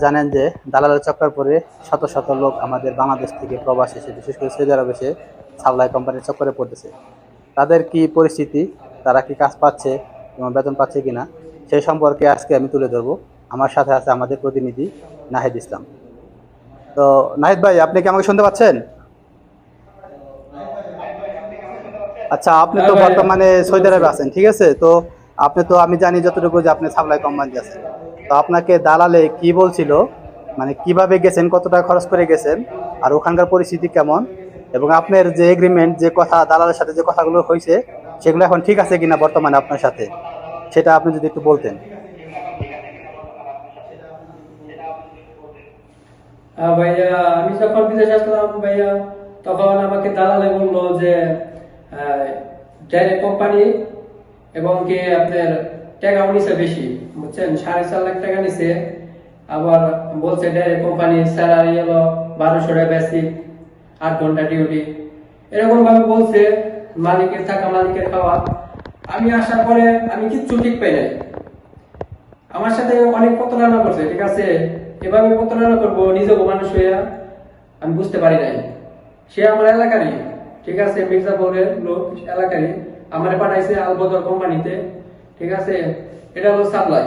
জানেন যে দালালের চক্কর পরে শত শত লোক আমাদের বাংলাদেশ থেকে প্রবাসী এসে, বিশেষ করে সৌদি আরবে এসে সাপ্লাই কোম্পানির চক্করে পড়তেছে। তাদের কি পরিস্থিতি, তারা কি কাজ পাচ্ছে এবং বেতন পাচ্ছে কিনা, সেই সম্পর্কে আজকে আমি তুলে ধরবো। আমার সাথে আছে আমাদের প্রতিনিধি নাহিদ ইসলাম। তো নাহিদ ভাই, আপনি কি আমাকে শুনতে পাচ্ছেন? আচ্ছা, আপনি হ্যাঁ তো ভাই, বর্তমানে বুঝতে সৌদি পারছি। আরবে আছেন, ঠিক আছে? তো আপনি তো, আমি জানি যতটুকু যে আপনি সাপ্লাই কোম্পানি আছেন। তো আপনাকে দালালে কি বলছিল, মানে কিভাবে গেছেন, কত টাকা খরচ করে গেছেন, আর ওখানকার পরিস্থিতি কেমন, এবং আপনার যে এগ্রিমেন্ট, যে কথা দালালের সাথে যে কথাগুলো হয়েছে, সেগুলো এখন ঠিক আছে কিনা বর্তমানে আপনার সাথে, সেটা আপনি যদি একটু বলতেন। ভাইয়া, আমি যখন বিদেশে আসলাম ভাইয়া, তখন আমাকে দালালে বললো যে ডাইরেক্ট কোম্পানি এবং কি আপনার টাকাও নিছে বেশি, বুঝছেন, 4.5 লাখ টাকা নিছে। আবার বলছে ডাইরেক্ট কোম্পানির স্যালারি হলো 1200 টাকা বেসিক, 8 ঘন্টা ডিউটি, এরকম ভাবে বলছে। মালিকের থাকা মালিকের খাওয়া। আমি আসার পরে আমি কিচ্ছু ঠিক পাই নাই। আমার সাথে অনেক প্রতারণা করছে, ঠিক আছে। এভাবে প্রতারণা করবো নিজেকে মানুষ হইয়া আমি বুঝতে পারি নাই। সে আমার এলাকারই, ঠিক আছে, মির্জাপুরের লোক, এলাকারই। আমার পাঠাইছে আলবদর কোম্পানিতে, ঠিক আছে। এটা হলো সাপ্লাই,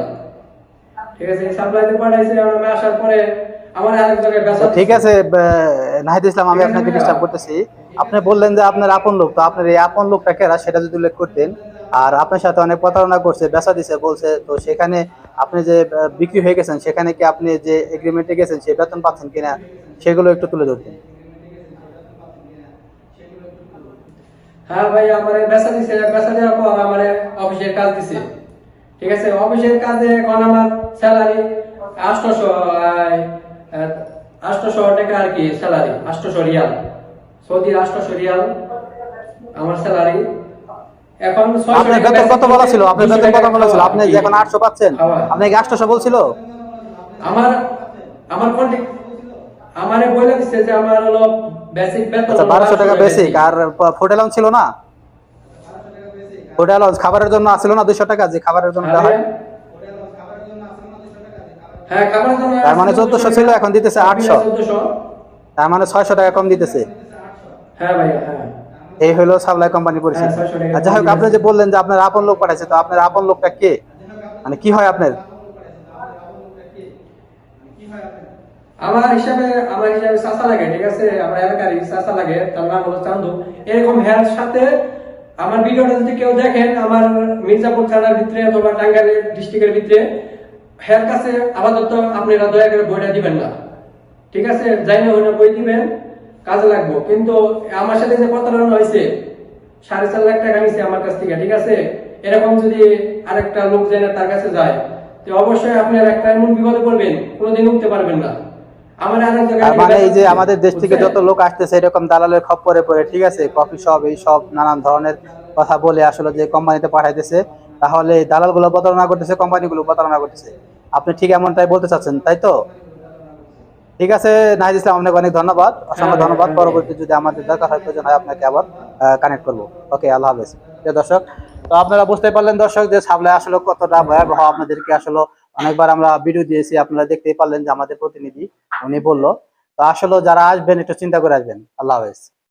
ঠিক আছে, সাপ্লাইতে পাঠাইছে। আমি আসার পরে আমার আরেক জায়গায় তো বেচা ঠিক দিচ্ছে, আছে, নাহিদ ইসলাম, আমি ঠিক আছে আপনাকে ভাইয়া। ডিস্টার্ব করতেছি। আপনি বললেন যে আপনার আপন লোক, তো আপনার এই আপন লোকটা কেরা সেটা যদি উল্লেখ করতেন। আর আপনার সাথে অনেক প্রতারণা করছে, বেচা দিছে বলছে, তো সেখানে আপনি যে বিক্রি হয়ে গেছেন, সেখানে কি আপনি যে এগ্রিমেন্টে গেছেন সে বেতন পাচ্ছেন কিনা, সেগুলো একটু তুলে ধরতেন। হ্যাঁ ভাই, আমার বেচা দিছে। বেচা দেওয়ার পর আমার অফিসের কাজ দিছে, ঠিক আছে। অফিসের কাজে এখন আমার স্যালারি 800, 800 টাকা আর কি স্যালারি, 800 রিয়াল, সৌদি 800 রিয়াল আমার স্যালারি। এখন 600 আপনার টাকা বেতন বেসিক কত বলা নিছে, ছিল? আপনার 200 বেতন টাকা কত বলা ছিল? খাওয়া আপনি আর যে কি, এখন 800 পাচ্ছেন, খাওয়া। আপনি কি 800 বলছিল? আমার আমার কন্ট্যাক্ট আমারে বলে দিছে যে আমার হলো বেসিক বেতন আচ্ছা, হলো 1200 টাকা 1200 টাকা বেসিক, বেসিক। আর ফুড অ্যালাউন্স ছিল না? ফুড অ্যালাউন্স খাবারের জন্য আসছিল না 200 টাকা, যে খাবারের জন্য হ্যাঁ দেওয়া হয়? ভাইয়া, হ্যাঁ খাবারের জন্য তার মানে আসছিল 200 1400 ছিল, টাকা, এখন দিতেছে সব মিলে 800। 1400। তার মানে 600 টাকা কম দিতেছে। হ্যাঁ ভাইয়া, হ্যাঁ। এই হলো সাপ্লাই কোম্পানির হ্যাঁ, পরিস্থিতি। 600 টাকা আর যাই কম হোক, আপনি দিতেছে। যে বললেন যে আপনার আপন লোক পাঠাইছে, তো আপনার আপন লোকটা কে, মানে কি হয় আপনার? আমার হিসাবে চাচা লাগে, ঠিক আছে, আমার এলাকারই চাচা লাগে, তার নাম হলো চান্দু। এরকম হেয়ার সাথে আমার ভিডিওটা যদি কেউ দেখেন, আমার মির্জাপুর থানার ভিতরে অথবা টাঙ্গাইল ডিস্ট্রিক্টের ভিতরে, হেয়ার কাছে আপাতত আপনারা দয়া করে বইটা দিবেন না, ঠিক আছে। যাই না ওইটা বই দিবেন, কাজে লাগবো। কিন্তু আমার সাথে যে প্রতারণা হয়েছে, 4.5 লাখ টাকা নিছে আমার কাছ থেকে, ঠিক আছে। এরকম যদি আরেকটা লোক জেনে তার কাছে যায়, তো অবশ্যই আপনার একটা এমন বিপদে পড়বেন, কোনোদিন উঠতে পারবেন না। আমার আরেক জায়গায় তার থেকে মানে বেচা এই যে দিচ্ছে, আমাদের দেশ থেকে বুঝছেন। যত লোক আসতেছে এরকম দালালের খপ্পরে পড়ে, ঠিক আছে, কফি শপ এই সব নানান ধরনের কথা বলে আসলে যে কোম্পানিতে পাঠাইতেছে, তাহলে এই দালালগুলো প্রতারণা করতেছে, কোম্পানিগুলো প্রতারণা করতেছে। আপনি ঠিক এমনটাই বলতে চাচ্ছেন, তাই তো? ঠিক আছে নাহিদ ইসলাম, আপনাকে অনেক ধন্যবাদ, হ্যাঁ অসংখ্য ভাইয়া, ধন্যবাদ। হ্যাঁ ভাইয়া। পরবর্তী যদি আমাদের দরকার হয়, প্রয়োজন হয়, আপনাকে আবার কানেক্ট করবো। ওকে, আল্লাহ হাফেজ। প্রিয় দর্শক, তো আপনারা বুঝতে পারলেন দর্শক, যে সাপ্লাই আসলে কতটা ভয়াবহ। আপনাদেরকে আসলে অনেকবার আমরা ভিডিও দিয়েছি, আপনারা দেখতেই পারলেন যে আমাদের প্রতিনিধি উনি বললো। তো আসলে যারা আসবেন একটু চিন্তা করে আসবেন। আল্লাহ হাফেজ।